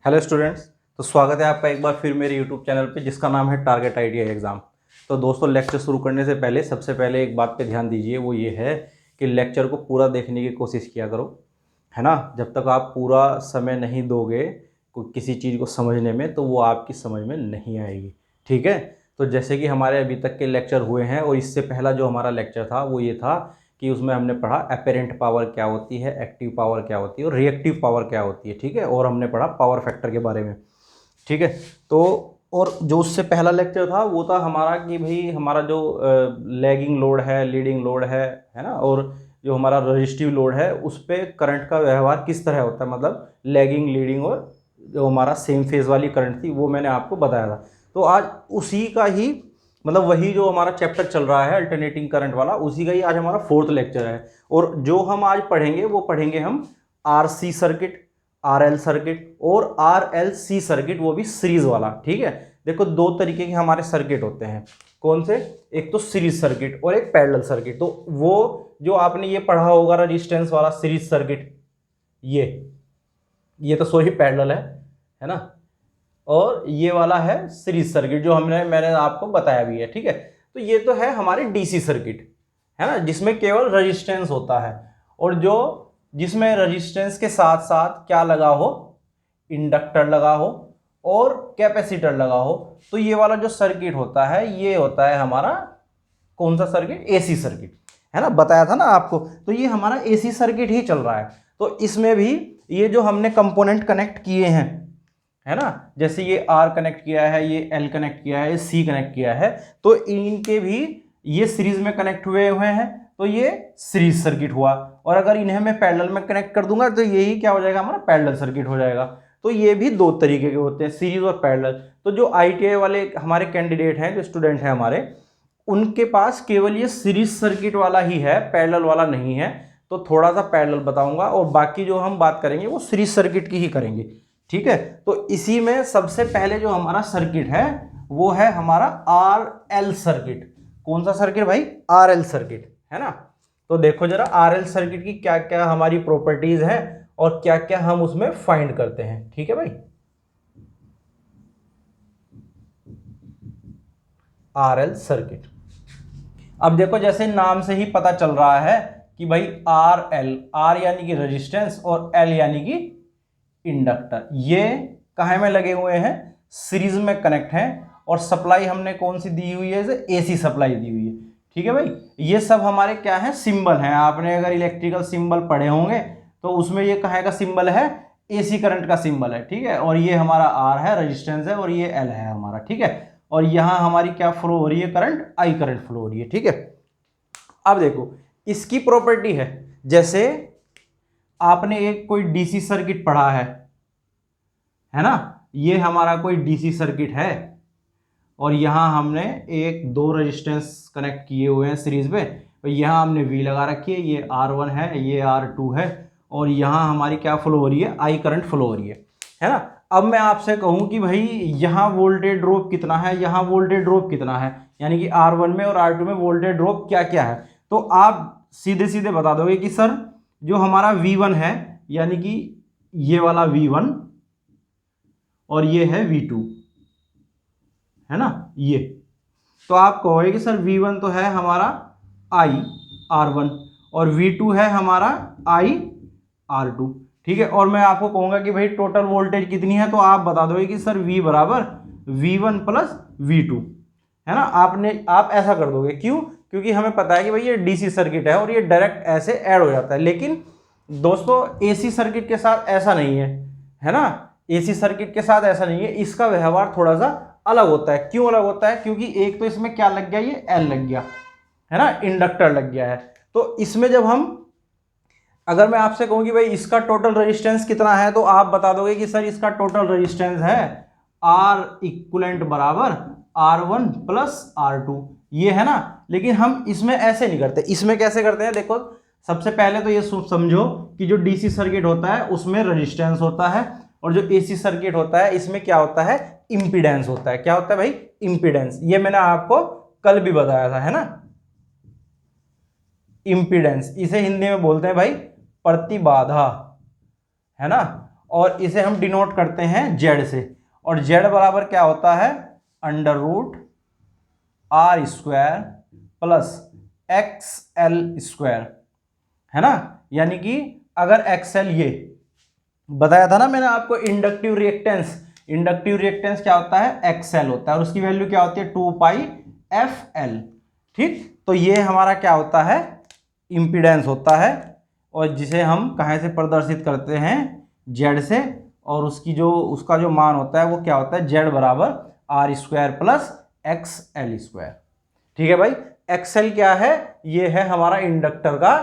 Hello students. तो स्वागत है आपका एक बार फिर मेरे यूट्यूब चैनल पे जिसका नाम है टारगेट आइडिया एग्ज़ाम। तो दोस्तों, लेक्चर शुरू करने से पहले सबसे पहले एक बात पे ध्यान दीजिए, वो ये है कि लेक्चर को पूरा देखने की कोशिश किया करो, है ना। जब तक आप पूरा समय नहीं दोगे किसी चीज़ को समझने में, तो वो आपकी समझ में नहीं आएगी। ठीक है। तो जैसे कि हमारे अभी तक के लेक्चर हुए हैं, और इससे पहला जो हमारा लेक्चर था वो ये था कि उसमें हमने पढ़ा अपेरेंट पावर क्या होती है, एक्टिव पावर क्या होती है और रिएक्टिव पावर क्या होती है। ठीक है। और हमने पढ़ा पावर फैक्टर के बारे में। ठीक है। तो और जो उससे पहला लेक्चर था वो था हमारा कि भाई हमारा जो लैगिंग लोड है, लीडिंग लोड है ना, और जो हमारा रजिस्टिव लोड है उस पर करंट का व्यवहार किस तरह होता है, मतलब लैगिंग, लीडिंग और जो हमारा सेम फेज वाली करंट थी वो मैंने आपको बताया था। तो आज उसी का ही, मतलब वही जो हमारा चैप्टर चल रहा है अल्टरनेटिंग करंट वाला, उसी का ही आज हमारा फोर्थ लेक्चर है। और जो हम आज पढ़ेंगे वो पढ़ेंगे हम आरसी सर्किट, आरएल सर्किट और आरएलसी सर्किट, वो भी सीरीज वाला। ठीक है। देखो, दो तरीके के हमारे सर्किट होते हैं। कौन से? एक तो सीरीज सर्किट और एक पैरेलल सर्किट। तो वो जो आपने ये पढ़ा होगा रेजिस्टेंस वाला सीरीज सर्किट, ये तो सॉरी पैरेलल है ना। और ये वाला है सीरीज सर्किट जो मैंने आपको बताया भी है। ठीक है। तो ये तो है हमारे डीसी सर्किट, है ना, जिसमें केवल रेजिस्टेंस होता है, और जो जिसमें रेजिस्टेंस के साथ साथ क्या लगा हो, इंडक्टर लगा हो और कैपेसिटर लगा हो। तो ये वाला जो सर्किट होता है ये होता है हमारा कौन सा सर्किट? एसी सर्किट, है ना। बताया था ना आपको। तो ये हमारा एसी सर्किट ही चल रहा है। तो इसमें भी ये जो हमने कंपोनेंट कनेक्ट किए हैं, है ना, जैसे ये आर कनेक्ट किया है, ये एल कनेक्ट किया है, ये सी कनेक्ट किया है, तो इनके भी ये सीरीज में कनेक्ट हुए हैं, तो ये सीरीज सर्किट हुआ। और अगर इन्हें मैं पैरेलल में कनेक्ट कर दूंगा तो यही क्या हो जाएगा? हमारा पैरेलल सर्किट हो जाएगा। तो ये भी दो तरीके के होते हैं, सीरीज और पैरेलल। तो जो आईटीआई वाले हमारे कैंडिडेट हैं, जो स्टूडेंट हैं हमारे, उनके पास केवल ये सीरीज सर्किट वाला ही है, पैरेलल वाला नहीं है। तो थोड़ा सा पैरेलल बताऊंगा और बाकी जो हम बात करेंगे वो सीरीज सर्किट की ही करेंगे। ठीक है। तो इसी में सबसे पहले जो हमारा सर्किट है वो है हमारा आर एल सर्किट। कौन सा सर्किट भाई? आर एल सर्किट, है ना। तो देखो जरा आर एल सर्किट की क्या क्या हमारी प्रॉपर्टीज है और क्या क्या हम उसमें फाइंड करते हैं। ठीक है भाई। आर एल सर्किट, अब देखो जैसे नाम से ही पता चल रहा है कि भाई आर एल, आर यानी कि रेजिस्टेंस और एल यानी कि इंडक्टर, ये कहाँ में लगे हुए हैं? सीरीज में कनेक्ट हैं। और सप्लाई हमने कौन सी दी हुई है? एसी सप्लाई दी हुई है। ठीक है भाई। ये सब हमारे क्या है? सिंबल हैं। आपने अगर इलेक्ट्रिकल सिंबल पढ़े होंगे तो उसमें ये कहाँ का सिंबल है? एसी करंट का सिंबल है। ठीक है। और ये हमारा आर है, रेजिस्टेंस है, और ये एल है हमारा। ठीक है। और यहां हमारी क्या फ्लो हो रही है? करंट, आई करंट फ्लो हो रही है। ठीक है। अब देखो इसकी प्रॉपर्टी है, जैसे आपने एक कोई डीसी सर्किट पढ़ा है ना, ये हमारा कोई डीसी सर्किट है और यहां हमने एक दो रेजिस्टेंस कनेक्ट किए हुए हैं सीरीज में, तो यहां हमने वी लगा रखी है, ये R1 है, ये R2 है, और यहां हमारी क्या फ्लो हो रही है? आई करंट फ्लो हो रही है ना। अब मैं आपसे कहूं कि भाई यहां वोल्टेज ड्रॉप कितना है, यहां वोल्टेज ड्रॉप कितना है, यानी कि R1 में और R2 में वोल्टेज ड्रॉप क्या क्या है, तो आप सीधे सीधे बता दोगे कि सर जो हमारा V1 है, यानी कि ये वाला V1 और ये है V2, है ना, ये। तो आप कहोगे कि सर V1 तो है हमारा I R1 और V2 है हमारा I R2। ठीक है। और मैं आपको कहूंगा कि भाई टोटल वोल्टेज कितनी है, तो आप बता दोगे कि सर V बराबर V1 प्लस V2, है ना। आप ऐसा कर दोगे। क्यों? क्योंकि हमें पता है कि भाई ये डीसी सर्किट है और ये डायरेक्ट ऐसे ऐड हो जाता है। लेकिन दोस्तों एसी सर्किट के साथ ऐसा नहीं है ना। एसी सर्किट के साथ ऐसा नहीं है, इसका व्यवहार थोड़ा सा अलग होता है। क्यों अलग होता है? क्योंकि एक तो इसमें क्या लग गया? ये एल लग गया, है ना, इंडक्टर लग गया है। तो इसमें जब हम, अगर मैं आपसे कहूं कि भाई इसका टोटल रेजिस्टेंस कितना है, तो आप बता दोगे कि सर इसका टोटल रेजिस्टेंस है आर इक्वलेंट बराबर R1 प्लस R2, ये है ना। लेकिन हम इसमें ऐसे नहीं करते। इसमें कैसे करते हैं? देखो सबसे पहले तो ये समझो कि जो डीसी सर्किट होता है उसमें रेजिस्टेंस होता है, और जो एसी सर्किट होता है इसमें क्या होता है? इंपीडेंस होता है। क्या होता है भाई? इंपीडेंस। ये मैंने आपको कल भी बताया था, है ना। इंपीडेंस, इसे हिंदी में बोलते हैं भाई प्रतिबाधा, है ना। और इसे हम डिनोट करते हैं जेड से, और जेड बराबर क्या होता है, under root R square plus X L square, है ना। यानी कि अगर एक्स एल, ये बताया था ना मैंने आपको इंडक्टिव रिएक्टेंस, इंडक्टिव रिएक्टेंस क्या होता है, एक्स एल होता है, और उसकी वैल्यू क्या होती है 2 पाई एफ एल। ठीक, तो ये हमारा क्या होता है, इम्पीडेंस होता है, और जिसे हम कहाँ से प्रदर्शित करते हैं, जेड से, और उसका जो मान होता है वो क्या होता है, जेड बराबर R square plus X L square. ठीक है भाई, एक्सएल क्या है, ये है हमारा इंडक्टर का,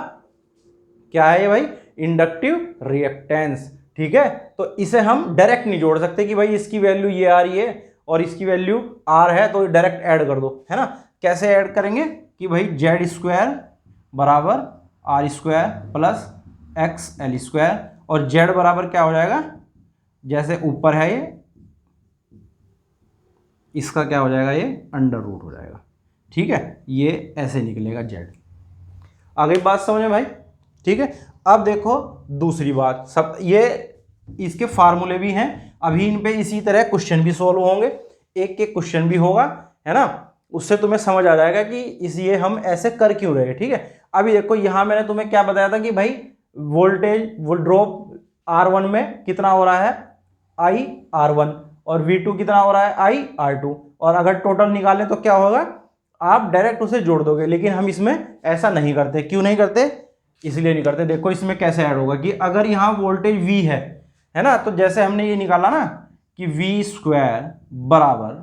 क्या है ये भाई, इंडक्टिव रिएक्टेंस। ठीक है, तो इसे हम डायरेक्ट नहीं जोड़ सकते कि भाई इसकी वैल्यू ये आ रही है और इसकी वैल्यू आर है तो डायरेक्ट ऐड कर दो, है ना। कैसे ऐड करेंगे कि भाई जेड स्क्वायर बराबर R square plus X L square, और जेड बराबर क्या हो जाएगा, जैसे ऊपर है ये, इसका क्या हो जाएगा, ये अंडर रूट हो जाएगा। ठीक है, ये ऐसे निकलेगा जेड। आ गई बात समझ में भाई। ठीक है, अब देखो दूसरी बात, सब ये इसके फार्मूले भी हैं, अभी इन पे इसी तरह क्वेश्चन भी सोल्व होंगे, एक एक क्वेश्चन भी होगा, है ना, उससे तुम्हें समझ आ जाएगा कि ये हम ऐसे कर क्यों रहे हैं। ठीक है, अभी देखो यहां मैंने तुम्हें क्या बताया था कि भाई वोल्टेज ड्रॉप R1 में कितना हो रहा है, आई R1, और V2 कितना हो रहा है, आई R2, और अगर टोटल निकालें तो क्या होगा, आप डायरेक्ट उसे जोड़ दोगे, लेकिन हम इसमें ऐसा नहीं करते। क्यों नहीं करते, इसलिए नहीं करते, देखो इसमें कैसे ऐड होगा कि अगर यहाँ वोल्टेज V है ना, तो जैसे हमने ये निकाला ना कि V स्क्वायर बराबर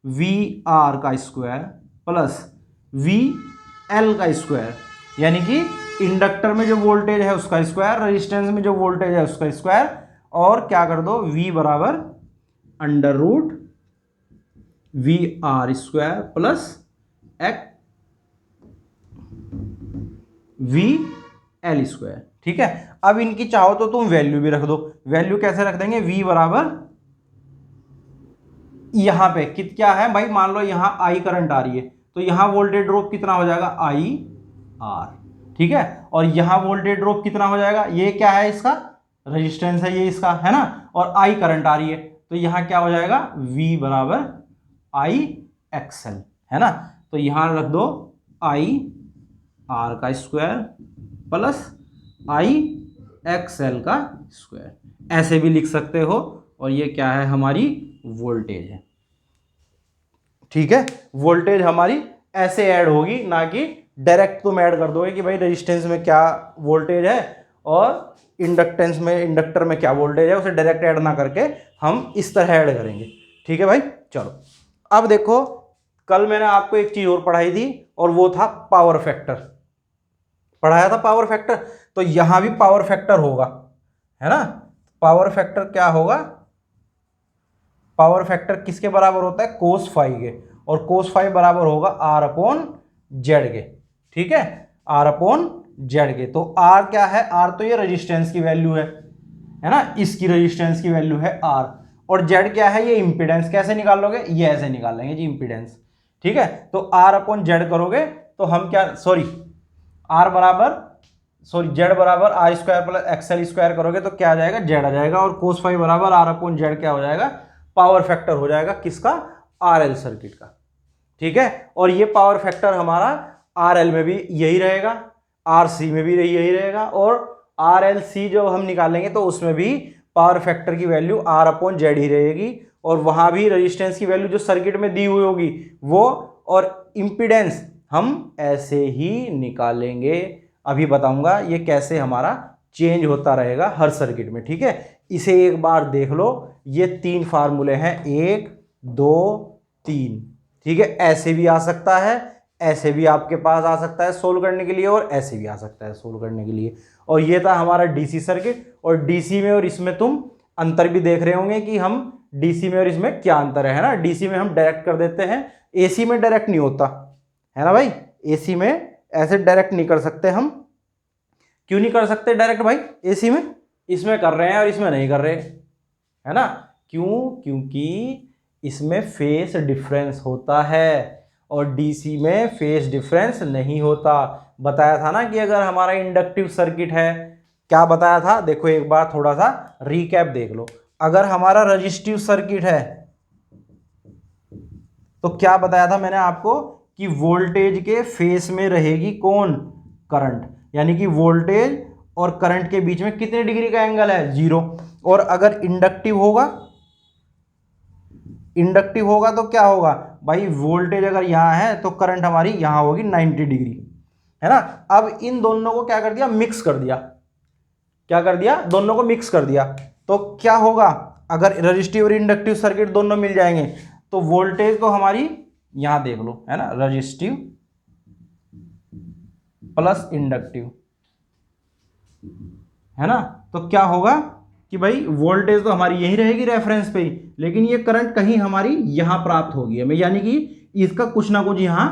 VR का स्क्वायर प्लस VL का स्क्वायर, यानी कि इंडक्टर में जो वोल्टेज है उसका स्क्वायर, रेजिस्टेंस में जो वोल्टेज है उसका स्क्वायर, और क्या कर दो, V बराबर under root VR square plus VL square. ठीक है, अब इनकी चाहो तो तुम वैल्यू भी रख दो, वैल्यू कैसे रख देंगे, V बराबर यहां पे क्या है भाई, मान लो यहां I करंट आ रही है, तो यहां वोल्टेज ड्रॉप कितना हो जाएगा, IR। ठीक है, और यहां वोल्टेज ड्रॉप कितना हो जाएगा, ये क्या है, इसका रेजिस्टेंस है, ये इसका, है ना, और I करंट आ रही है, तो यहां क्या हो जाएगा, V बराबर IXL, है ना, तो यहां रख दो IR का स्क्वायर प्लस IXL का स्क्वायर, ऐसे भी लिख सकते हो, और ये क्या है, हमारी वोल्टेज है। ठीक है, वोल्टेज हमारी ऐसे ऐड होगी, ना कि डायरेक्ट तुम ऐड कर दोगे कि भाई रेजिस्टेंस में क्या वोल्टेज है और इंडक्टेंस में, इंडक्टर में क्या वोल्टेज है, उसे डायरेक्ट ऐड ना करके हम इस तरह ऐड करेंगे। ठीक है भाई, चलो अब देखो, कल मैंने आपको एक चीज और पढ़ाई थी, और वो था पावर फैक्टर, पढ़ाया था पावर फैक्टर, तो यहां भी पावर फैक्टर होगा, है ना। पावर फैक्टर क्या होगा, पावर फैक्टर किसके बराबर होता है, कोस फाई के, और कोस फाई बराबर होगा R अपॉन जेड के। ठीक है, R अपॉन जेड के, तो R क्या है, R तो ये रेजिस्टेंस की वैल्यू है ना, इसकी रेजिस्टेंस की वैल्यू है R, और जेड क्या है, ये इंपीडेंस। कैसे निकाल लोगे, ये ऐसे निकाल लेंगे जी, इंपीडेंस। ठीक है, तो R अपॉन जेड करोगे तो हम क्या, जेड बराबर R square plus XL square करोगे तो क्या आ जाएगा, जेड आ जाएगा, और कोस फाई बराबर R अपॉन जेड क्या हो जाएगा, पावर फैक्टर हो जाएगा, किसका, RL सर्किट का। ठीक है, और ये पावर फैक्टर हमारा RL में भी यही रहेगा, RC में भी यही रहेगा, और RLC जो हम निकालेंगे तो उसमें भी पावर फैक्टर की वैल्यू R अपॉन जेड ही रहेगी, और वहां भी रेजिस्टेंस की वैल्यू जो सर्किट में दी हुई होगी वो, और इंपीडेंस हम ऐसे ही निकालेंगे। अभी बताऊंगा ये कैसे हमारा चेंज होता रहेगा हर सर्किट में। ठीक है, इसे एक बार देख लो, ये 3 फार्मूले हैं, 1 2 3। ठीक है, ऐसे भी आ सकता है, ऐसे भी आपके पास आ सकता है सोल्व करने के लिए, और ऐसे भी आ सकता है सोल्व करने के लिए। और ये था हमारा डीसी सर्किट, और डीसी में और इसमें तुम अंतर भी देख रहे होंगे कि हम डीसी में और इसमें क्या अंतर है ना। डीसी में हम डायरेक्ट कर देते हैं, एसी में डायरेक्ट नहीं होता, है ना भाई, एसी में ऐसे डायरेक्ट नहीं कर सकते हम। क्यों नहीं कर सकते डायरेक्ट भाई एसी में, इसमें कर रहे हैं और इसमें नहीं कर रहे, है ना। क्यों, क्योंकि इसमें फेस डिफरेंस होता है और डीसी में फेस डिफरेंस नहीं होता। बताया था ना कि अगर हमारा इंडक्टिव सर्किट है क्या बताया था, देखो एक बार थोड़ा सा रिकैप देख लो। अगर हमारा रजिस्टिव सर्किट है तो क्या बताया था मैंने आपको कि वोल्टेज के फेस में रहेगी कौन, करंट, यानी कि वोल्टेज और करंट के बीच में कितने डिग्री का एंगल है, 0। और अगर इंडक्टिव होगा तो क्या होगा भाई, वोल्टेज अगर यहां है तो करंट हमारी यहां होगी 90 डिग्री, है ना। अब इन दोनों को क्या कर दिया, मिक्स कर दिया, क्या कर दिया, दोनों को मिक्स कर दिया। तो क्या होगा, अगर रजिस्टिव और इंडक्टिव सर्किट दोनों मिल जाएंगे तो वोल्टेज तो हमारी यहां देख लो, है ना, रजिस्टिव प्लस इंडक्टिव, है ना। तो क्या होगा कि भाई वोल्टेज तो हमारी यही रहेगी रेफरेंस पे ही, लेकिन ये करंट कहीं हमारी यहां प्राप्त होगी हमें, यानी कि इसका कुछ ना कुछ यहां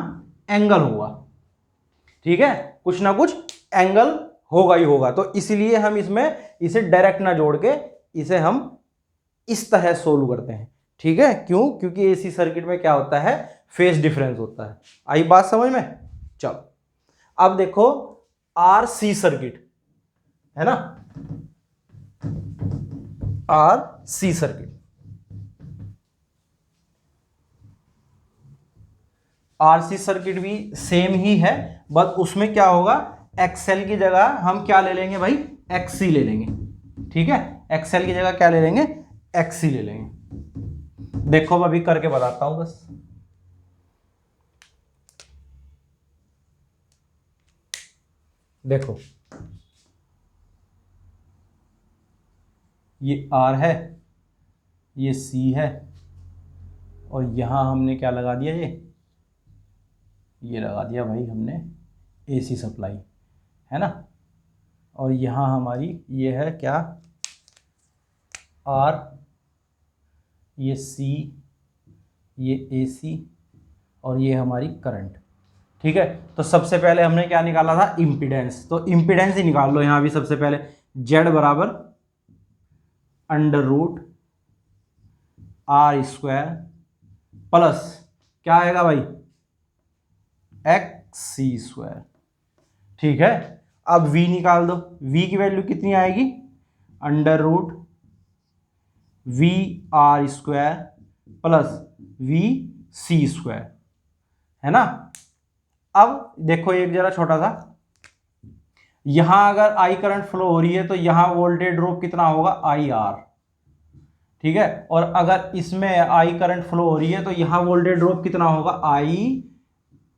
एंगल होगा, ठीक है, कुछ ना कुछ एंगल होगा ही होगा। तो इसलिए हम इसमें इसे डायरेक्ट ना जोड़ के इसे हम इस तरह सोल्व करते हैं, ठीक है। क्यों, क्योंकि एसी सर्किट में क्या होता है, फेज डिफरेंस होता है। आई बात समझ में। चलो अब देखो आरसी सर्किट, है ना, आरसी सर्किट, आरसी सर्किट भी सेम ही है, बस उसमें क्या होगा, एक्सएल की जगह हम क्या ले लेंगे भाई, एक्ससी ले लेंगे, ठीक है। एक्सएल की जगह क्या ले लेंगे, एक्ससी ले लेंगे। देखो मैं अभी करके बताता हूं बस। देखो ये आर है, ये सी है, और यहां हमने क्या लगा दिया, ये लगा दिया भाई हमने एसी सप्लाई, है ना। और यहाँ हमारी ये है क्या, आर, ये सी, ये एसी, और ये हमारी करंट, ठीक है। तो सबसे पहले हमने क्या निकाला था, इम्पीडेंस, तो इम्पीडेंस ही निकाल लो यहाँ भी सबसे पहले। जेड बराबर under root R square plus क्या आएगा भाई, एक्स सी स्क्वायर, ठीक है। अब v निकाल दो, v की वैल्यू कितनी आएगी, under root V R square plus V C square, है ना। अब देखो एक जरा छोटा सा, यहां अगर आई करंट फ्लो हो रही है तो यहां वोल्टेज ड्रॉप कितना होगा, आई आर, ठीक है। और अगर इसमें आई करंट फ्लो हो रही है तो यहां वोल्टेज ड्रॉप कितना होगा, आई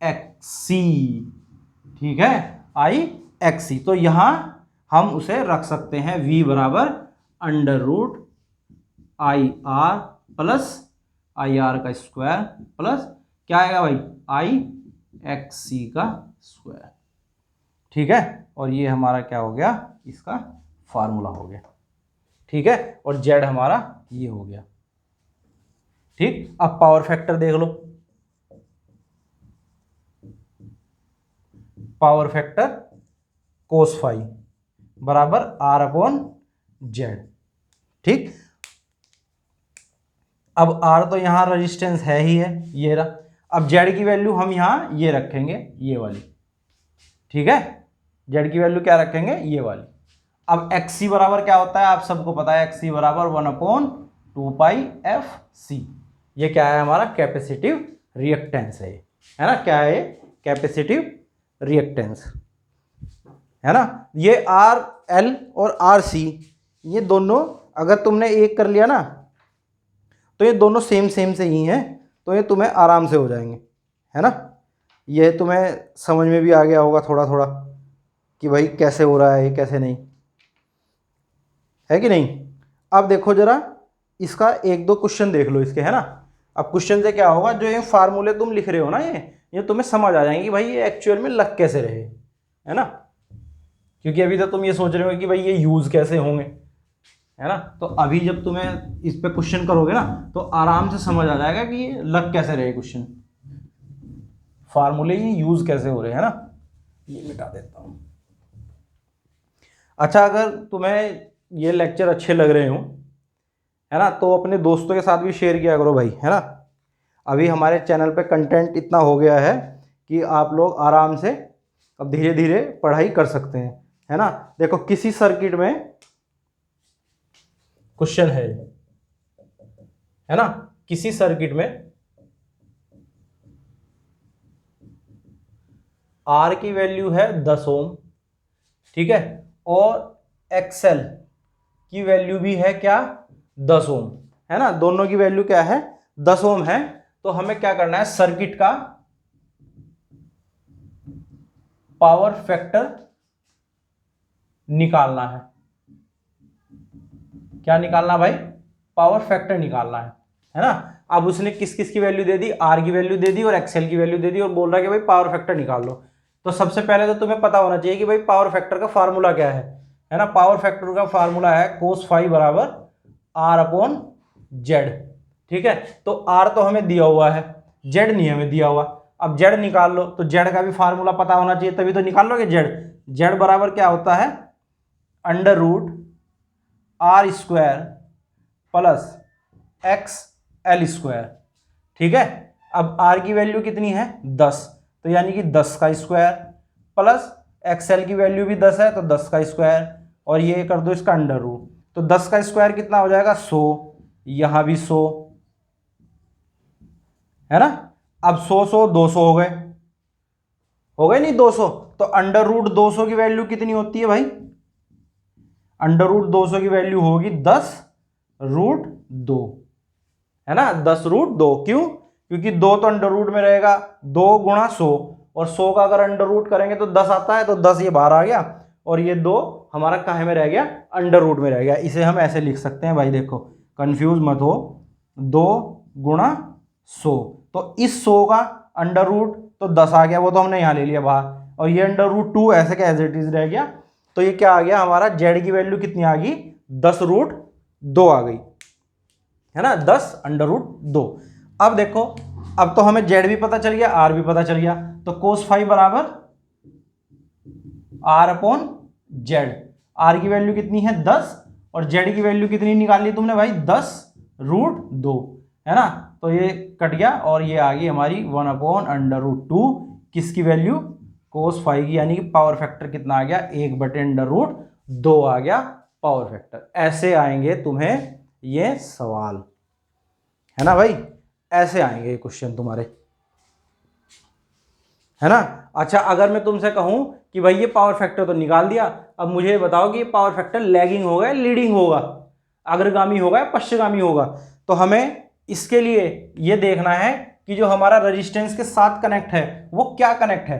एक्सी, ठीक है, आई एक्सी। तो यहां हम उसे रख सकते हैं v बराबर under root I R plus I R का स्क्वायर प्लस क्या आएगा भाई, आई एक्सी का स्क्वायर, ठीक है। और ये हमारा क्या हो गया, इसका फार्मूला हो गया, ठीक है। और जेड हमारा ये हो गया, ठीक। अब पावर फैक्टर देख लो, पावर फैक्टर कोस फाई बराबर आर अपॉन जेड, ठीक। अब आर तो यहां रेजिस्टेंस है ही है, ये रहा। अब जेड की वैल्यू हम यहां ये रखेंगे, ये वाली, ठीक है। जेड की वैल्यू क्या रखेंगे, ये वाली। अब एक्सी बराबर क्या होता है, आप सबको पता है, एक्सी बराबर 1/2π/f(c). ये क्या है, हमारा कैपेसिटिव रिएक्टेंस है ना, क्या है, कैपेसिटिव रिएक्टेंस, है ना। ये आर एल और आर सी, ये दोनों अगर तुमने एक कर लिया ना तो ये दोनों सेम सेम से ही हैं, तो ये तुम्हें आराम से हो जाएंगे, है ना। ये तुम्हें समझ में भी आ गया होगा थोड़ा थोड़ा कि भाई कैसे हो रहा है, कैसे नहीं, है कि नहीं। अब देखो जरा इसका एक दो क्वेश्चन देख लो इसके, है ना। अब क्वेश्चन से क्या होगा, जो ये फार्मूले तुम लिख रहे हो ना, ये तुम्हें समझ आ जाएंगे कि भाई ये एक्चुअल में लग कैसे रहे, है ना। क्योंकि अभी तो तुम ये सोच रहे हो कि भाई ये यूज कैसे होंगे, है ना। तो अभी जब तुम्हें इस पे क्वेश्चन करोगे ना तो आराम से समझ आ जाएगा कि ये लग कैसे रहे क्वेश्चन, फार्मूले ये यूज कैसे हो रहे हैं ना। ये मिटा देता हूं। अच्छा, अगर तुम्हें ये लेक्चर अच्छे लग रहे हो, है ना, तो अपने दोस्तों के साथ भी शेयर किया करो भाई, है ना। अभी हमारे चैनल पे कंटेंट इतना हो गया है कि आप लोग आराम से अब धीरे धीरे पढ़ाई कर सकते हैं, है ना। देखो किसी सर्किट में क्वेश्चन है ना, किसी सर्किट में आर की वैल्यू है 10 ओम, ठीक है, और एक्सएल की वैल्यू भी है क्या 10 ओम, है ना, दोनों की वैल्यू क्या है 10 ओम है। तो हमें क्या करना है, सर्किट का पावर फैक्टर निकालना है। क्या निकालना भाई, पावर फैक्टर निकालना है ना। अब उसने किस किस की वैल्यू दे दी, आर की वैल्यू दे दी और एक्सएल की वैल्यू दे दी और बोल रहा है कि भाई पावर फैक्टर निकाल लो। तो सबसे पहले तो तुम्हें पता होना चाहिए कि भाई पावर फैक्टर का फार्मूला क्या है ना। पावर फैक्टर का फार्मूला है cos फाई बराबर आर अपॉन जेड, ठीक है। तो आर तो हमें दिया हुआ है, जेड नहीं हमें दिया हुआ। अब जेड निकाल लो, तो जेड का भी फार्मूला पता होना चाहिए तभी तो निकाल लोगे जेड। जेड बराबर क्या होता है, under root R square plus X L square, ठीक है। अब आर की वैल्यू कितनी है 10, तो यानी कि 10 का स्क्वायर प्लस एक्सएल की वैल्यू भी 10 है तो 10 का स्क्वायर, और ये कर दो इसका अंडर रूट, तो 10 का स्क्वायर कितना हो जाएगा 100, यहां भी 100, है ना। अब 100 200 हो गए नहीं 200, तो अंडर रूट 200 की वैल्यू कितनी होती है भाई, अंडर रूट 200 की वैल्यू होगी 10 रूट 2, है ना, 10 रूट 2। क्यों, क्योंकि 2 तो अंडर रूट में रहेगा, 2 गुणा 100, और 100 का अगर अंडर रूट करेंगे तो 10 आता है, तो 10 ये बाहर आ गया और ये 2 हमारा काहे में रह गया, अंडर रूट में रह गया। इसे हम ऐसे लिख सकते हैं भाई, देखो कंफ्यूज मत हो, 2 गुणा 100, तो इस 100 का अंडर रूट तो 10 आ गया, वो तो हमने यहाँ ले लिया बाहर, और ये अंडर रूट 2 ऐसे का एज इट इज रह गया। तो ये क्या आ गया हमारा, जेड की वैल्यू कितनी आ गई 10 रूट 2 आ गई, है ना, 10 अंडर रूट 2। अब देखो, अब तो हमें जेड भी पता चल गया, आर भी पता चल गया, तो कोस फाइव बराबर आर अपॉन जेड। आर की वैल्यू कितनी है 10 और जेड की वैल्यू कितनी निकाली तुमने भाई 10 रूट 2, है ना। तो ये कट गया और ये आ गई हमारी 1 अपॉन अंडर रूट 2, किसकी वैल्यू कोस फाइव की, यानी कि पावर फैक्टर कितना आ गया 1 बटे अंडर रूट 2 आ गया पावर फैक्टर। ऐसे आएंगे तुम्हें ये सवाल, है ना भाई, ऐसे आएंगे ये क्वेश्चन तुम्हारे, है ना। अच्छा, अगर मैं तुमसे कहूं कि भाई ये पावर फैक्टर तो निकाल दिया, अब मुझे ये बताओ कि ये पावर फैक्टर लैगिंग होगा या लीडिंग होगा, अग्रगामी होगा या पश्चगामी होगा। तो हमें इसके लिए ये देखना है कि जो हमारा रेजिस्टेंस के साथ कनेक्ट है वो क्या कनेक्ट है,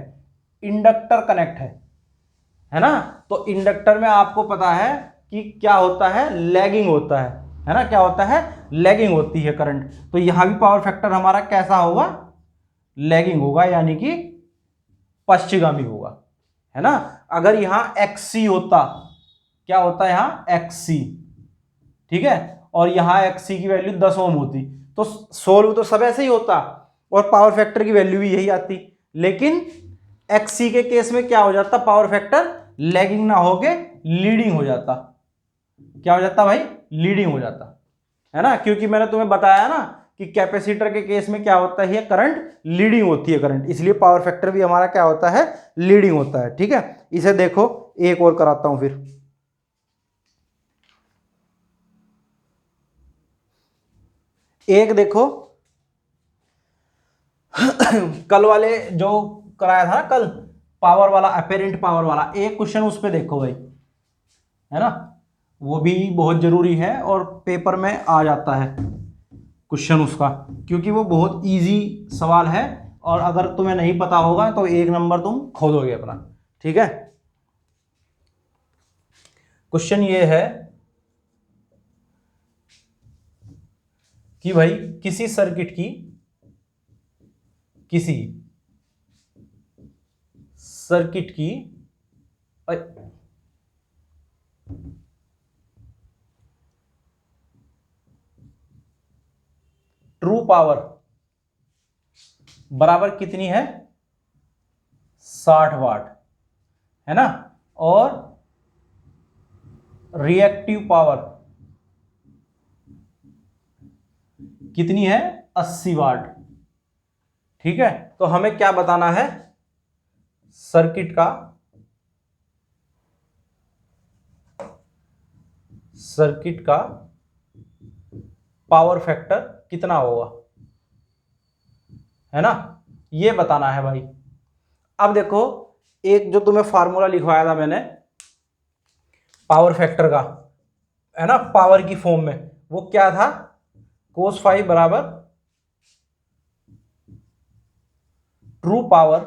इंडक्टर कनेक्ट है ना। तो इंडक्टर में आपको पता है कि क्या होता है, लैगिंग होता है ना, क्या होता है, लैगिंग होती है करंट। तो यहां भी पावर फैक्टर हमारा कैसा होगा, लैगिंग होगा, यानी कि पश्चिगामी होगा, है ना। अगर यहां एक्सी होता, क्या होता है यहां एक्सी, ठीक है, और यहां एक्सी की वैल्यू 10 ओम होती, तो सोल्व तो सब ऐसे ही होता और पावर फैक्टर की वैल्यू भी यही आती। लेकिन एक्सी के केस में क्या हो जाता, पावर फैक्टर लैगिंग ना होके लीडिंग हो जाता। क्या हो जाता भाई, लीडिंग हो जाता, है ना, क्योंकि मैंने तुम्हें बताया ना कि कैपेसिटर के केस में क्या होता है, करंट लीडिंग होती है करंट, इसलिए पावर फैक्टर भी हमारा क्या होता है, लीडिंग होता है, ठीक है। इसे देखो, एक और कराता हूं फिर। एक देखो कल वाले जो कराया था ना कल, पावर वाला, अपेरेंट पावर वाला, एक क्वेश्चन उस पे देखो भाई, है ना, वो भी बहुत जरूरी है और पेपर में आ जाता है क्वेश्चन उसका, क्योंकि वो बहुत इजी सवाल है और अगर तुम्हें नहीं पता होगा तो 1 नंबर तुम खो दोगे अपना, ठीक है। क्वेश्चन ये है कि भाई किसी सर्किट की, किसी सर्किट की ट्रू पावर बराबर कितनी है 60 वाट, है ना, और रिएक्टिव पावर कितनी है 80 वाट, ठीक है। तो हमें क्या बताना है, सर्किट का सर्किट का पावर फैक्टर कितना होगा, है ना, ये बताना है भाई। अब देखो एक जो तुम्हें फार्मूला लिखवाया था मैंने पावर फैक्टर का, है ना, पावर की फॉर्म में, वो क्या था, cos फाइव बराबर ट्रू पावर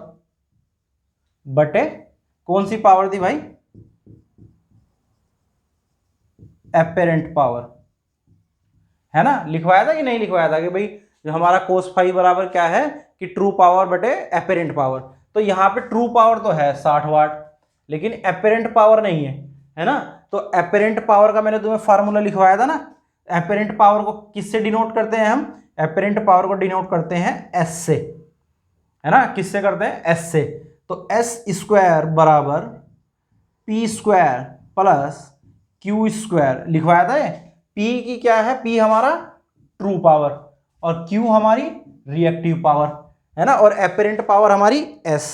बटे कौन सी पावर थी भाई, एपेरेंट पावर, है ना। लिखवाया था कि नहीं लिखवाया था कि भाई जो हमारा cos फाइव बराबर क्या है कि ट्रू पावर बटे एपेरेंट पावर। तो यहां पे ट्रू पावर तो है 60 वाट, लेकिन एपेरेंट पावर नहीं है ना। तो एपेरेंट पावर का मैंने तुम्हें फार्मूला लिखवाया था ना। एपेरेंट पावर को किससे डिनोट करते हैं हम, एपेरेंट पावर को डिनोट करते हैं एस से, है ना। किससे करते हैं, एस से। तो एस स्क्वायर बराबर P square plus Q square लिखवाया था। पी की क्या है, पी हमारा ट्रू पावर और क्यू हमारी रिएक्टिव पावर, है ना, और एपेरेंट पावर हमारी एस।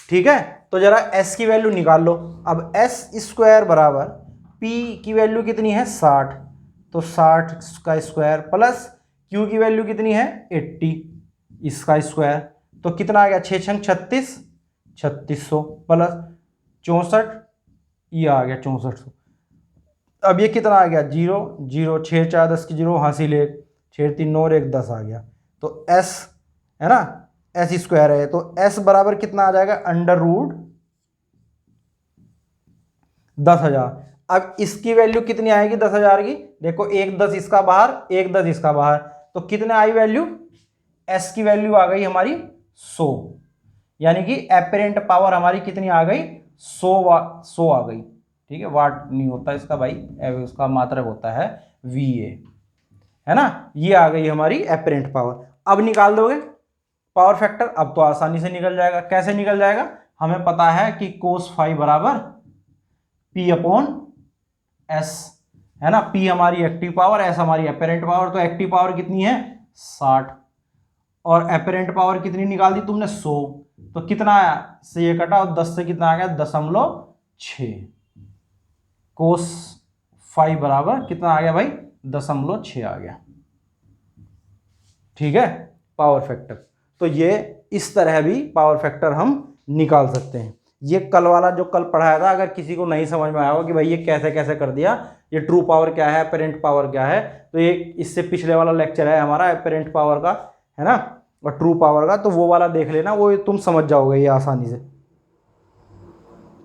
ठीक है, तो जरा एस की वैल्यू निकाल लो। अब एस स्क्वायर बराबर पी की वैल्यू कितनी है 60, तो 60 का स्क्वायर प्लस क्यू की वैल्यू कितनी है 80, इसका स्क्वायर, तो कितना आ गया 6 छंग 36, 3600 प्लस 64, ये आ गया 6400। अब ये कितना आ गया 0 0, 6 4 10 की 0, हासिल 1, 6 3 9 1 10 आ गया। तो एस, है ना, एस स्क्वायर है, तो एस बराबर कितना आ जाएगा अंडर रूट 10,000। अब इसकी वैल्यू कितनी आएगी 10,000 की, देखो 1 10 इसका बाहर, 1 10 इसका बाहर, तो कितने आई वैल्यू, एस की वैल्यू आ गई हमारी 100, यानी कि एपरेंट पावर हमारी कितनी आ गई 100 आ गई। ठीक है, वाट नहीं होता इसका भाई, उसका मात्रक होता है VA, है ना। ये आ गई हमारी एपरेंट पावर। अब निकाल दोगे पावर फैक्टर, अब तो आसानी से निकल जाएगा। कैसे निकल जाएगा, हमें पता है कि cos फाइव बराबर P अपॉन S, है ना। P हमारी एक्टिव पावर, S हमारी एपरेंट पावर। तो एक्टिव पावर कितनी है 60 और एपरेंट पावर कितनी निकाल दी तुमने 100, तो कितना से ये कटा और 10 से कितना आ गया 0.6। cos फाइव बराबर कितना आ गया भाई 0.6 आ गया। ठीक है, पावर फैक्टर। तो ये इस तरह भी पावर फैक्टर हम निकाल सकते हैं। ये कल वाला जो कल पढ़ाया था, अगर किसी को नहीं समझ में आया हो कि भाई ये कैसे कैसे कर दिया, ये ट्रू पावर क्या है, एपरेंट पावर क्या है, तो ये इससे पिछले वाला लेक्चर है हमारा एपरेंट पावर का, है ना, और ट्रू पावर का, तो वो वाला देख लेना, वो तुम समझ जाओगे ये आसानी से।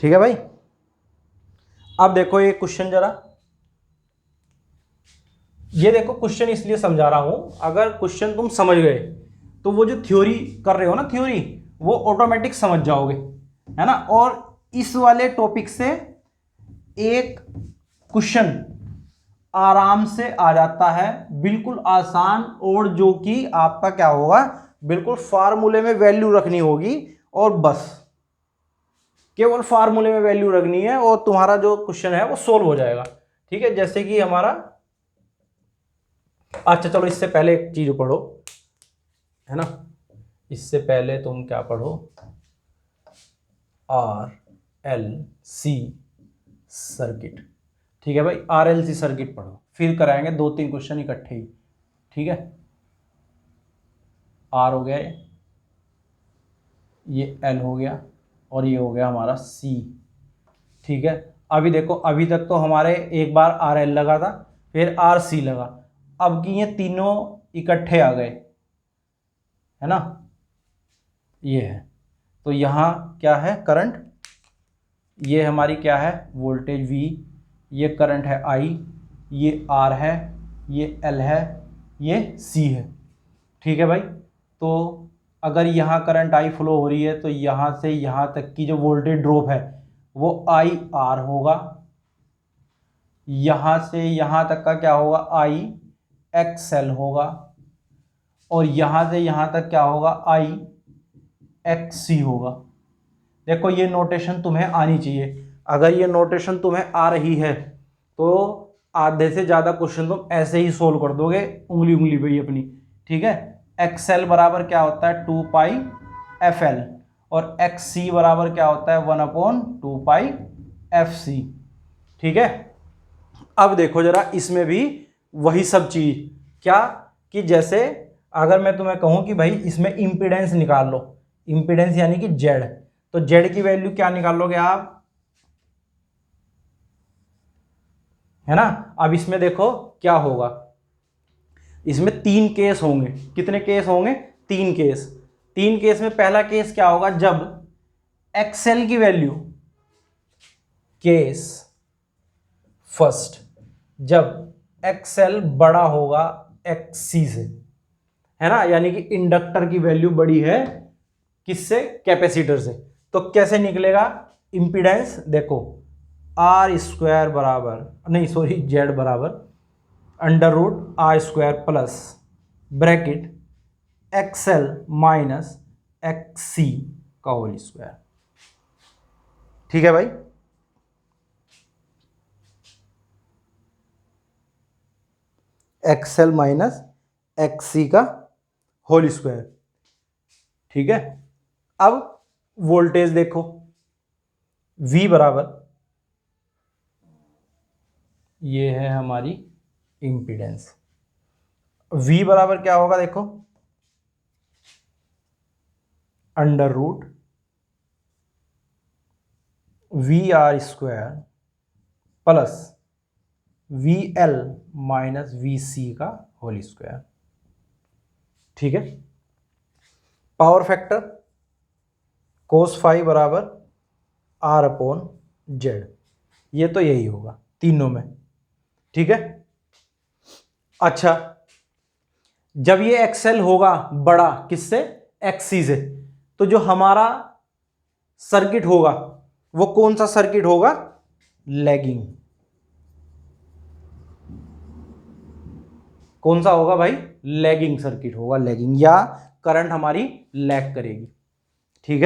ठीक है भाई, अब देखो ये क्वेश्चन जरा, ये देखो क्वेश्चन इसलिए समझा रहा हूं, अगर क्वेश्चन तुम समझ गए तो वो जो थ्योरी कर रहे हो ना, थ्योरी वो ऑटोमेटिक समझ जाओगे, है ना। और इस वाले टॉपिक से एक क्वेश्चन आराम से आ जाता है, बिल्कुल आसान, और जो कि आपका क्या होगा, बिल्कुल फार्मूले में वैल्यू रखनी होगी और बस केवल फार्मूले में वैल्यू रखनी है और तुम्हारा जो क्वेश्चन है वो सोल्व हो जाएगा। ठीक है, जैसे कि हमारा, अच्छा चलो इससे पहले एक चीज पढ़ो, है ना, इससे पहले तुम क्या पढ़ो, RLC सर्किट। ठीक है भाई, RLC सर्किट पढ़ो, फिर कराएंगे 2-3 क्वेश्चन इकट्ठे ही। ठीक है, R हो गया, ये L हो गया और ये हो गया हमारा C। ठीक है, अभी देखो, अभी तक तो हमारे एक बार RL लगा था, फिर RC लगा, अब कि ये तीनों इकट्ठे आ गए, है ना, ये है। तो यहाँ क्या है करंट, ये हमारी क्या है वोल्टेज V, ये करंट है I, ये R है, ये L है, ये C है। ठीक है भाई, तो अगर यहाँ करंट I फ्लो हो रही है तो यहाँ से यहाँ तक की जो वोल्टेज ड्रॉप है वो IR होगा, यहाँ से यहाँ तक का क्या होगा IXL होगा, और यहाँ से यहाँ तक क्या होगा IXC होगा। देखो ये नोटेशन तुम्हें आनी चाहिए, अगर ये नोटेशन तुम्हें आ रही है तो आधे से ज़्यादा क्वेश्चन तुम ऐसे ही सोल्व कर दोगे उंगली उंगली पे ही अपनी। ठीक है, XL बराबर क्या होता है 2 पाई FL और XC बराबर क्या होता है 1/2 पाई FC। ठीक है, अब देखो जरा इसमें भी वही सब चीज, क्या कि जैसे अगर मैं तुम्हें कहूं कि भाई इसमें इंपीडेंस निकाल लो, इंपीडेंस यानी कि जेड, तो जेड की वैल्यू क्या निकालोगे आप, है ना। अब इसमें देखो क्या होगा, इसमें 3 केस होंगे। कितने केस होंगे, 3 केस। 3 केस में पहला केस क्या होगा, जब एक्सएल की वैल्यू, केस फर्स्ट, जब एक्सएल बड़ा होगा एक्ससी से, है ना, यानी कि इंडक्टर की वैल्यू बड़ी है किससे, कैपेसिटर से। तो कैसे निकलेगा इंपीडेंस, देखो आर स्क्वायर बराबर, नहीं सॉरी, जेड बराबर under root R square plus bracket XL minus XC का होल स्क्वायर। ठीक है भाई, एक्सएल माइनस एक्ससी का होल स्क्वायर। ठीक है, अब वोल्टेज देखो, V बराबर, ये है हमारी इंपीडेंस, V बराबर क्या होगा देखो, under root V R square plus V L minus V C का होल स्क्वायर। ठीक है, पावर फैक्टर कोस फाई बराबर आर अपॉन जेड, ये तो यही होगा तीनों में। ठीक है, अच्छा जब ये एक्सएल होगा बड़ा किससे, एक्ससी से, तो जो हमारा सर्किट होगा वो कौन सा सर्किट होगा, लैगिंग। कौन सा होगा भाई, लैगिंग सर्किट होगा, लैगिंग, या करंट हमारी लैग करेगी। ठीक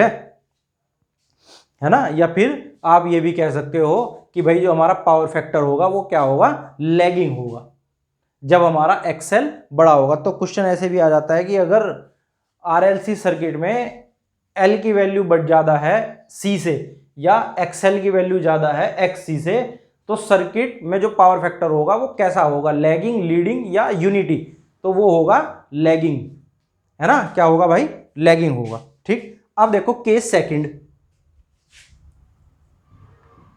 है ना, या फिर आप ये भी कह सकते हो कि भाई जो हमारा पावर फैक्टर होगा वो क्या होगा, लैगिंग होगा जब हमारा एक्सएल बड़ा होगा। तो क्वेश्चन ऐसे भी आ जाता है कि अगर आरएलसी सर्किट में एल की वैल्यू बढ़ ज्यादा है सी से, या एक्सएल की वैल्यू ज्यादा है एक्ससी से, तो सर्किट में जो पावर फैक्टर होगा वो कैसा होगा, लैगिंग, लीडिंग या यूनिटी, तो वो होगा लैगिंग, है ना, क्या होगा भाई, लैगिंग होगा। ठीक, अब देखो केस सेकंड,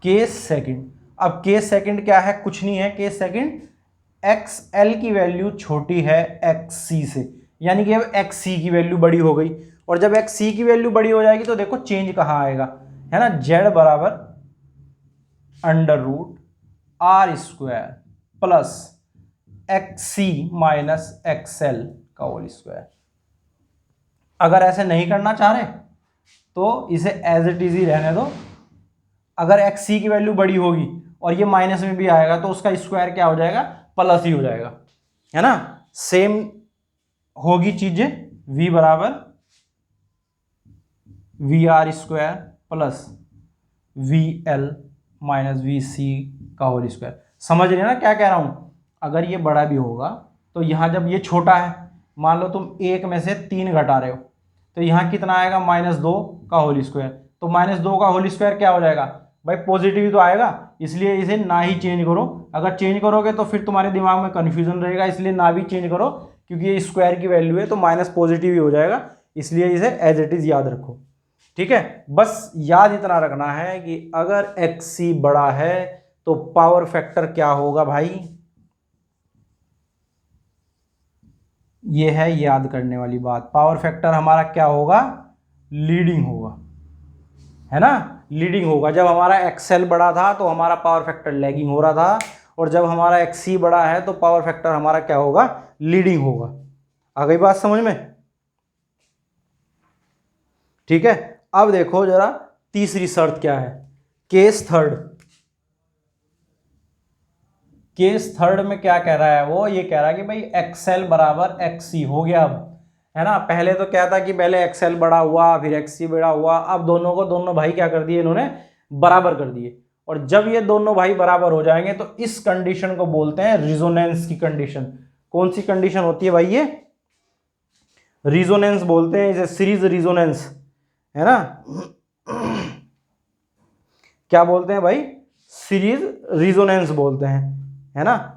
केस सेकंड, अब केस सेकंड क्या है, कुछ नहीं है, केस सेकंड एक्सएल की वैल्यू छोटी है एक्ससी से, यानी कि अब एक्ससी की वैल्यू बड़ी हो गई, और जब एक्ससी की वैल्यू बड़ी हो जाएगी तो देखो चेंज कहां आएगा, है ना, जेड बराबर under root R square plus XC minus XL का होल स्क्वायर। अगर ऐसे नहीं करना चाह रहे तो इसे एज इट इज ही रहने दो, अगर एक्ससी की वैल्यू बड़ी होगी और ये माइनस में भी आएगा तो उसका स्क्वायर क्या हो जाएगा, प्लस ही हो जाएगा, है ना, सेम होगी चीजें। V बराबर V R square plus V L minus V C का होल स्क्वायर। समझ रहे हैं ना क्या कह रहा हूं, अगर ये बड़ा भी होगा तो यहां जब ये छोटा है, मान लो तुम एक में से 3 घटा रहे हो, तो यहां कितना आएगा, -2 का होल स्क्वायर, तो -2 का होल स्क्वायर क्या हो जाएगा भाई, पॉजिटिव तो आएगा, इसलिए इसे ना ही चेंज करो। अगर चेंज करोगे तो फिर तुम्हारे दिमाग में कंफ्यूजन रहेगा, इसलिए ना भी चेंज करो, क्योंकि ये स्क्वायर की वैल्यू है तो माइनस पॉजिटिव ही हो जाएगा, इसलिए इसे एज इट इज याद रखो। ठीक है, बस याद इतना रखना है कि अगर एक्ससी बड़ा है तो पावर फैक्टर क्या होगा भाई, ये है याद करने वाली बात, पावर फैक्टर हमारा क्या होगा, लीडिंग होगा, है ना, लीडिंग होगा। जब हमारा एक्सएल बड़ा था तो हमारा पावर फैक्टर लैगिंग हो रहा था, और जब हमारा एक्ससी बड़ा है तो पावर फैक्टर हमारा क्या होगा, लीडिंग होगा। आ गई बात समझ में। ठीक है, अब देखो जरा तीसरी शर्त क्या है, केस थर्ड। केस थर्ड में क्या कह रहा है वो, ये कह रहा है कि भाई एक्सएल बराबर एक्ससी हो गया अब, है ना, पहले तो क्या था कि पहले एक्सएल बड़ा हुआ फिर एक्ससी बड़ा हुआ, अब दोनों को दोनों भाई क्या कर दिए इन्होंने, बराबर कर दिए। और जब ये दोनों भाई बराबर हो जाएंगे तो इस कंडीशन को बोलते हैं रिजोनेंस की कंडीशन। कौन सी कंडीशन होती है भाई, ये रिजोनेंस बोलते हैं इसे, सीरीज रिजोनेंस, है ना, क्या बोलते हैं भाई, सीरीज रिजोनेंस बोलते हैं, है ना।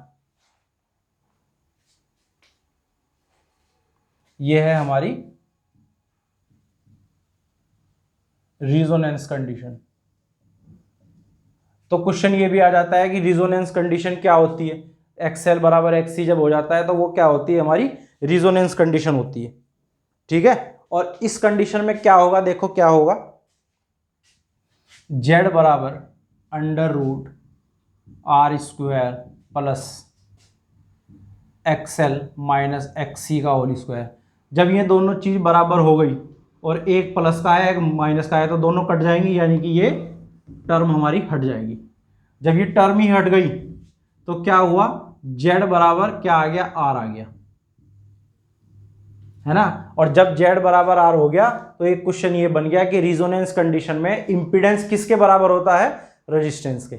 ये है हमारी रिजोनेंस कंडीशन। तो क्वेश्चन ये भी आ जाता है कि रिजोनेंस कंडीशन क्या होती है, एक्सएल बराबर एक्सी जब हो जाता है तो वो क्या होती है, हमारी रिजोनेंस कंडीशन होती है। ठीक है, और इस कंडीशन में क्या होगा, देखो क्या होगा, जेड बराबर under root R square plus XL minus XC का होल स्क्वायर। जब ये दोनों चीज बराबर हो गई और एक प्लस का है एक माइनस का है तो दोनों कट जाएंगी, यानी कि ये टर्म हमारी हट जाएगी। जब ये टर्म ही हट गई तो क्या हुआ, z बराबर क्या आ गया, r आ गया, है ना। और जब z बराबर r हो गया तो एक क्वेश्चन ये बन गया कि रिजोनेंस कंडीशन में इंपीडेंस किसके बराबर होता है, रेजिस्टेंस के।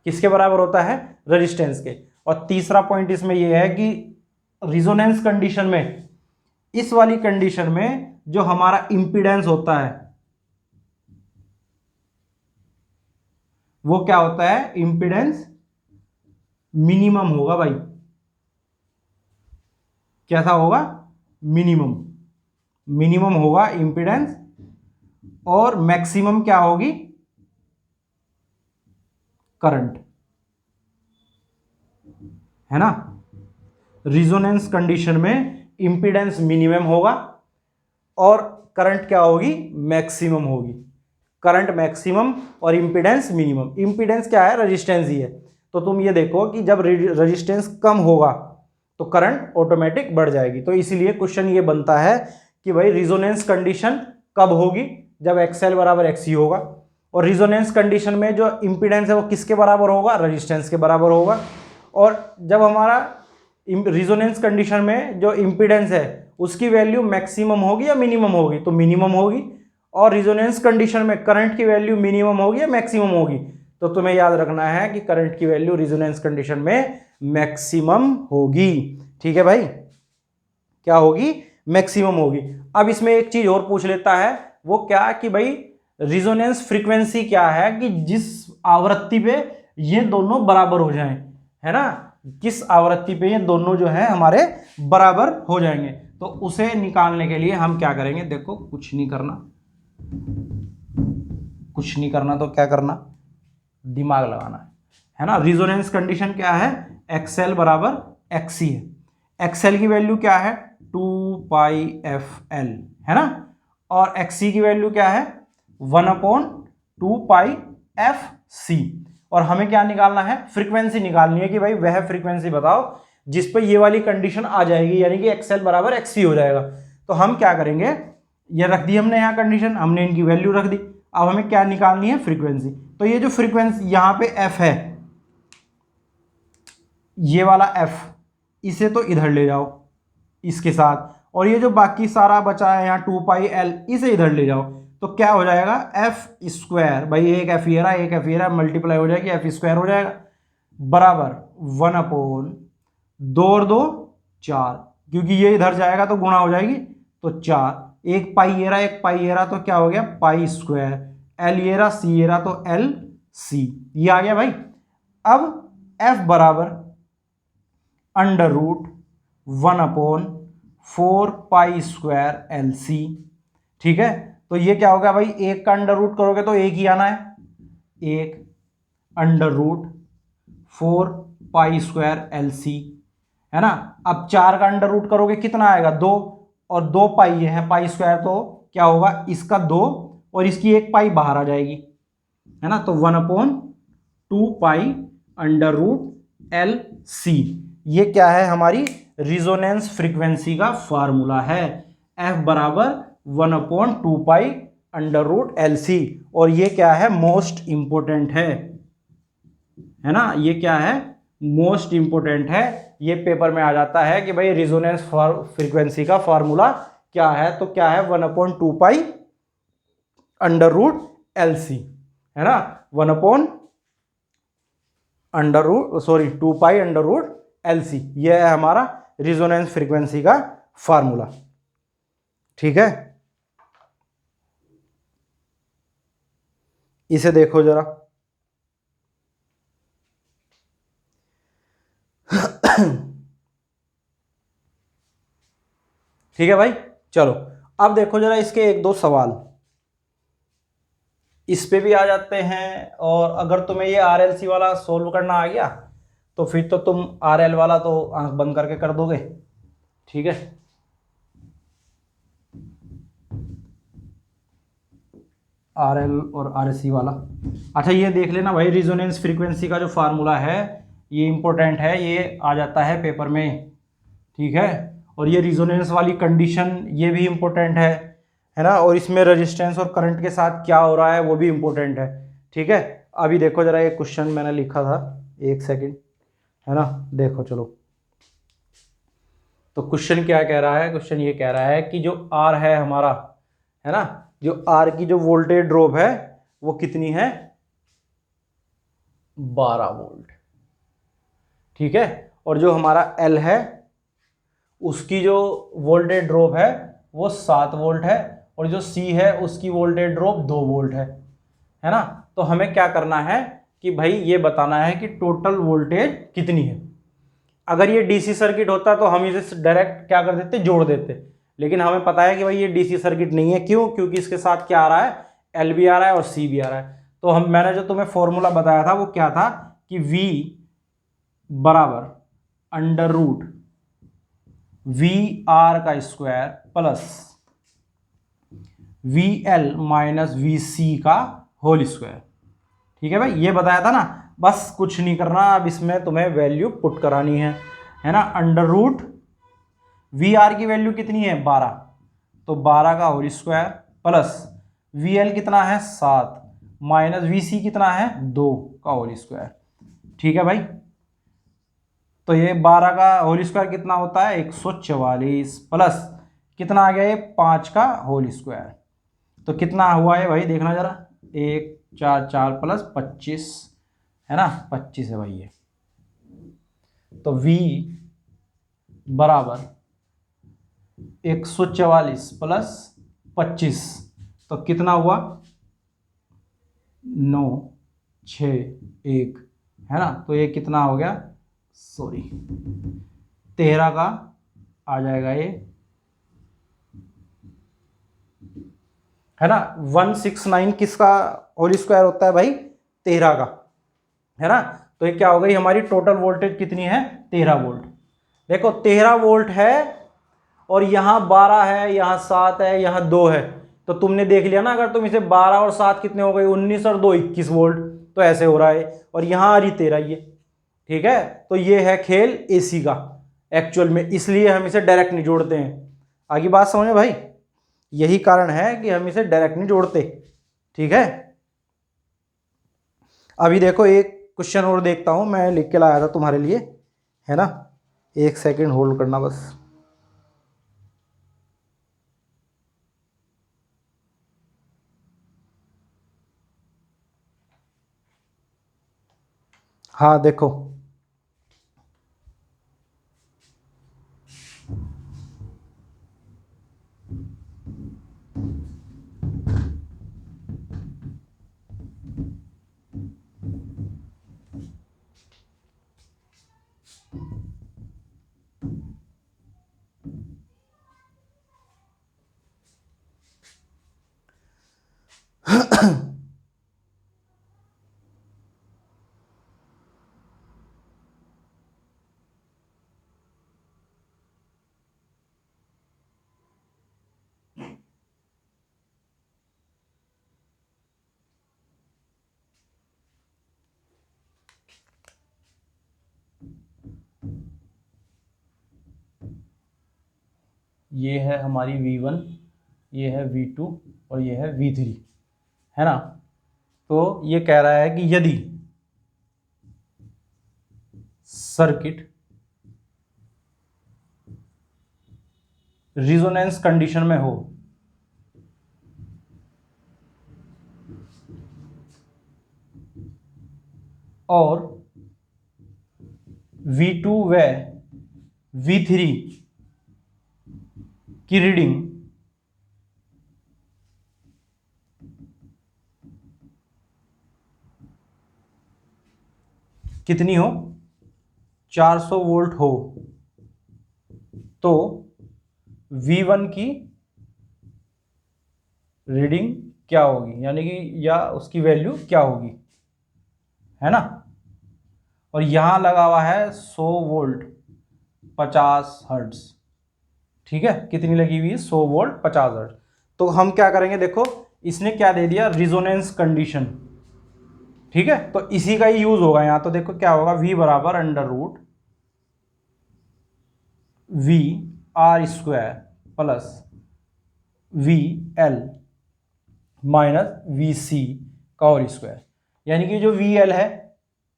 किसके बराबर होता है, रेजिस्टेंस के। और तीसरा पॉइंट इसमें यह है कि रिजोनेंस कंडीशन में, इस वाली कंडीशन में जो हमारा इंपीडेंस होता है वो क्या होता है, इंपीडेंस मिनिमम होगा भाई। कैसा होगा, मिनिमम, मिनिमम होगा इंपीडेंस। और मैक्सिमम क्या होगी, करंट, है ना। रिजोनेंस कंडीशन में इंपीडेंस मिनिमम होगा और करंट क्या होगी, मैक्सिमम होगी। करंट मैक्सिमम और इंपीडेंस मिनिमम। इंपीडेंस क्या है, रेजिस्टेंस ही है। तो तुम ये देखो कि जब रेजिस्टेंस कम होगा तो करंट ऑटोमेटिक बढ़ जाएगी। तो इसीलिए क्वेश्चन ये बनता है कि भाई रिजोनेंस कंडीशन कब होगी, जब एक्सएल बराबर एक्सी होगा। और रिजोनेंस कंडीशन में जो इंपीडेंस है वो किसके बराबर होगा, रेजिस्टेंस के बराबर होगा। और जब हमारा रिजोनेंस कंडीशन में जो इंपीडेंस है उसकी वैल्यू मैक्सिमम होगी या मिनिमम होगी, तो मिनिमम होगी। और रिजोनेंस कंडीशन में करंट की वैल्यू मिनिमम होगी या मैक्सिमम होगी, तो तुम्हें याद रखना है कि करंट की वैल्यू रिजोनेंस कंडीशन में मैक्सिमम होगी। ठीक है भाई, क्या होगी, मैक्सिमम होगी। अब इसमें एक चीज और पूछ लेता है, वो क्या कि भाई रिजोनेंस फ्रीक्वेंसी क्या है, कि जिस आवृत्ति पे ये दोनों बराबर हो जाएं, है ना, किस आवृत्ति पे ये दोनों जो है हमारे बराबर हो जाएंगे। तो उसे निकालने के लिए हम क्या करेंगे, देखो कुछ नहीं करना, कुछ नहीं करना तो क्या करना, दिमाग लगाना है ना। रिजोनेंस कंडीशन क्या है, एक्सएल बराबर एक्सी है। एक्सएल की वैल्यू क्या है, 2πfl, है ना। और एक्सी की वैल्यू क्या है, 1/2πfc। और हमें क्या निकालना है, फ्रीक्वेंसी निकालनी है कि भाई वह फ्रीक्वेंसी बताओ जिस पे ये वाली कंडीशन आ जाएगी, यानी कि एक्सएल बराबर एक्सी हो जाएगा। तो हम क्या करेंगे, ये रख दी हमने यहाँ कंडीशन, हमने इनकी वैल्यू रख दी। अब हमें क्या निकालनी है, फ्रीक्वेंसी। तो ये जो फ्रीक्वेंसी यहाँ पे एफ है, ये वाला एफ, इसे तो इधर ले जाओ इसके साथ, और ये जो बाकी सारा बचा है यहाँ 2πl, इसे इधर ले जाओ। तो क्या हो जाएगा, एफ स्क्वायर, भाई एक एफ ये रहा, एक एफ ये रहा, मल्टीप्लाई हो जाएगी, एफ स्क्वायर हो जाएगा, बराबर 1/2 और 2 4, क्योंकि ये इधर जाएगा तो गुणा हो जाएगी, तो 4। एक पाई ये रहा, एक पाई ये रहा, तो क्या हो गया, पाई स्क्वायर। एल ये रहा, सी ये रहा, तो एल सी, ये आ गया भाई। अब एफ बराबर अंडर रूट 1/4π² LC। ठीक है, तो ये क्या होगा भाई, एक का अंडर रूट करोगे तो एक ही आना है, एक अंडर रूट 4π² LC, है ना। अब 4 का अंडर रूट करोगे कितना आएगा, 2, और 2 पाई है, पाई स्क्वायर, तो क्या होगा, इसका 2 और इसकी एक पाई बाहर आ जाएगी, है ना। तो 1/2π√LC, ये क्या है, हमारी रिजोनेंस फ्रीक्वेंसी का फार्मूला है। F बराबर 1/2π√LC। और ये क्या है, मोस्ट इंपोर्टेंट है ना। ये क्या है, मोस्ट इंपोर्टेंट है। ये पेपर में आ जाता है कि भाई रिजोनेंस फ्रीक्वेंसी का फार्मूला क्या है, तो क्या है, 1/2π√LC, है ना। 2π√LC, यह है हमारा रिजोनेंस फ्रीक्वेंसी का फार्मूला। ठीक है, इसे देखो जरा, ठीक है भाई, चलो अब देखो जरा इसके एक दो सवाल इस पे भी आ जाते हैं। और अगर तुम्हें ये आरएलसी वाला सोल्व करना आ गया तो फिर तो तुम आरएल वाला तो आंख बंद करके कर दोगे। ठीक है, आरएल और आरएससी वाला। अच्छा ये देख लेना भाई, रिजोनेंस फ्रीक्वेंसी का जो फार्मूला है ये इंपॉर्टेंट है, ये आ जाता है पेपर में। ठीक है, और ये रिजोनेंस वाली कंडीशन ये भी इंपॉर्टेंट है ना। और इसमें रेजिस्टेंस और करंट के साथ क्या हो रहा है वो भी इंपॉर्टेंट है। ठीक है, अभी देखो जरा ये क्वेश्चन मैंने लिखा था, एक सेकंड, है ना। देखो चलो, तो क्वेश्चन क्या कह रहा है, क्वेश्चन ये कह रहा है कि जो आर है हमारा, है ना, जो आर की जो वोल्टेज ड्रॉप है वो कितनी है, 12 वोल्ट। ठीक है, और जो हमारा एल है उसकी जो वोल्टेज ड्रॉप है वो 7 वोल्ट है, और जो सी है उसकी वोल्टेज ड्रॉप 2 वोल्ट है ना। तो हमें क्या करना है कि भाई ये बताना है कि टोटल वोल्टेज कितनी है। अगर ये डीसी सर्किट होता तो हम इसे डायरेक्ट क्या कर देते, जोड़ देते। लेकिन हमें पता है कि भाई ये डीसी सर्किट नहीं है, क्यों, क्योंकि इसके साथ क्या आ रहा है, एल भी आ रहा है और सी भी आ रहा है। तो मैंने जो तुम्हें फॉर्मूला बताया था वो क्या था कि V बराबर अंडर रूट वी आर का square plus V L minus V C का होल स्क्वायर। ठीक है भाई, ये बताया था ना, बस कुछ नहीं करना, अब इसमें तुम्हें वैल्यू पुट करानी है ना। अंडर रूट वी आर की वैल्यू कितनी है, 12, तो 12 का whole square plus V L कितना है 7 माइनस वी सी कितना है 2 का होल स्क्वायर। ठीक है भाई, तो ये 12 का होल स्क्वायर कितना होता है 144 प्लस कितना आ गया ये 5 का होल स्क्वायर। तो कितना हुआ है भाई, देखना जरा, 1 4 4 प्लस 25, है ना, 25 है भाई ये। तो V बराबर 144 प्लस 25, तो कितना हुआ 9 6 1, है ना। तो ये कितना हो गया, सॉरी 13 का आ जाएगा ये, है ना। 169 किसका होल स्क्वायर होता है भाई, 13 का, है ना। तो ये क्या हो गई हमारी टोटल वोल्टेज कितनी है, 13 वोल्ट। देखो 13 वोल्ट है और यहां 12 है, यहां 7 है, यहां 2 है। तो तुमने देख लिया ना, अगर तुम इसे 12 और 7 कितने हो गए, 19 और 2 21 वोल्ट। तो ऐसे हो रहा है, और यहां आ रही 13 ये। ठीक है, तो ये है खेल एसी का एक्चुअल में, इसलिए हम इसे डायरेक्ट नहीं जोड़ते हैं। आगे बात समझो भाई, यही कारण है कि हम इसे डायरेक्ट नहीं जोड़ते। ठीक है, अभी देखो एक क्वेश्चन और देखता हूं, मैं लिख के लाया था तुम्हारे लिए, है ना। एक सेकंड होल्ड करना बस। हाँ देखो, ये है हमारी V1, ये है V2 और ये है V3, है ना। तो ये कह रहा है कि यदि सर्किट रिजोनेंस कंडीशन में हो और V2 व V3 की रीडिंग कितनी हो, 400 वोल्ट हो तो V1 की रीडिंग क्या होगी, यानी कि या उसकी वैल्यू क्या होगी, है ना। और यहां लगा हुआ है 100 वोल्ट 50 हर्ट्ज, ठीक है, कितनी लगी हुई है 100 वोल्ट 50 हर्ट्ज। तो हम क्या करेंगे, देखो इसने क्या दे दिया, रिजोनेंस कंडीशन, ठीक है, तो इसी का ही यूज होगा यहां। तो देखो क्या होगा, V बराबर under root VR² plus VL minus VC का और स्क्वायर, यानी कि जो VL है,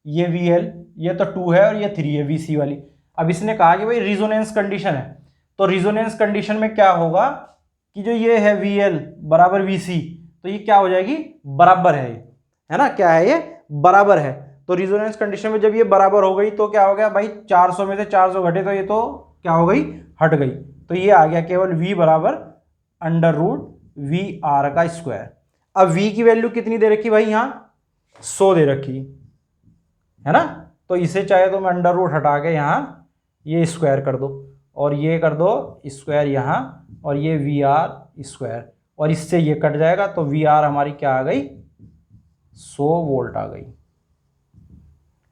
ये VL, ये तो 2 है और ये 3 है VC वाली। अब इसने कहा कि भाई रिजोनेंस कंडीशन है, तो रिजोनेंस कंडीशन में क्या होगा कि जो ये है VL बराबर VC, तो ये क्या हो जाएगी, बराबर है ना, क्या है ये, बराबर है। तो रिजोनेंस कंडीशन में जब ये बराबर हो गई तो क्या हो गया भाई, 400 में से 400 घटे तो ये तो क्या हो गई, हट गई। तो ये आ गया केवल V बराबर अंडर रूट VR का स्क्वायर। अब V की वैल्यू कितनी दे रखी भाई, यहां 100 दे रखी है ना, तो इसे चाहे तो मैं अंडर रूट हटा के यहां ये स्क्वायर कर दो और ये कर दो स्क्वायर यहां, और ये VR², और इससे ये कट जाएगा तो VR हमारी क्या आ गई, 100 वोल्ट आ गई,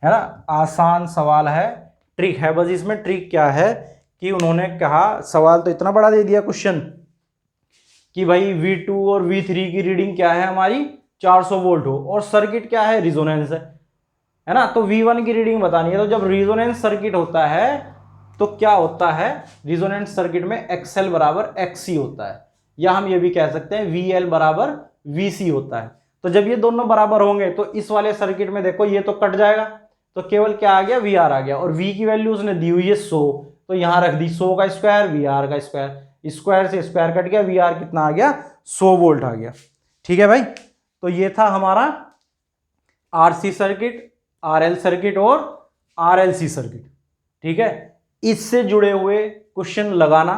है ना। आसान सवाल है, ट्रिक है बस। इसमें ट्रिक क्या है कि उन्होंने कहा, सवाल तो इतना बड़ा दे दिया क्वेश्चन कि भाई V2 और V3 की रीडिंग क्या है हमारी, 400 वोल्ट हो, और सर्किट क्या है, रिजोनेंस है ना। तो V1 की रीडिंग बतानी है। तो जब रिजोनेंस सर्किट होता है तो क्या होता है, रिजोनेंस सर्किट में XL बराबर XC होता है, या हम ये भी कह सकते हैं VL बराबर VC होता है। तो जब ये दोनों बराबर होंगे तो इस वाले सर्किट में देखो ये तो कट जाएगा, तो केवल क्या आ गया, VR आ गया, और V की वैल्यू उसने दी हुई है 100, तो यहां रख दी 100 का स्क्वायर VR का स्क्वायर, स्क्वायर से स्क्वायर कट गया, VR कितना आ गया, 100 वोल्ट आ गया। ठीक है भाई, तो ये था हमारा RC सर्किट, RL सर्किट और RLC सर्किट। ठीक है, इससे जुड़े हुए क्वेश्चन लगाना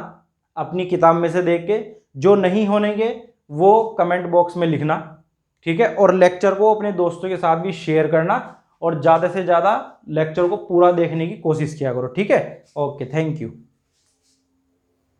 अपनी किताब में से देख के, जो नहीं होंगे वो कमेंट बॉक्स में लिखना, ठीक है। और लेक्चर को अपने दोस्तों के साथ भी शेयर करना, और ज़्यादा से ज़्यादा लेक्चर को पूरा देखने की कोशिश किया करो, ठीक है। Okay, thank you.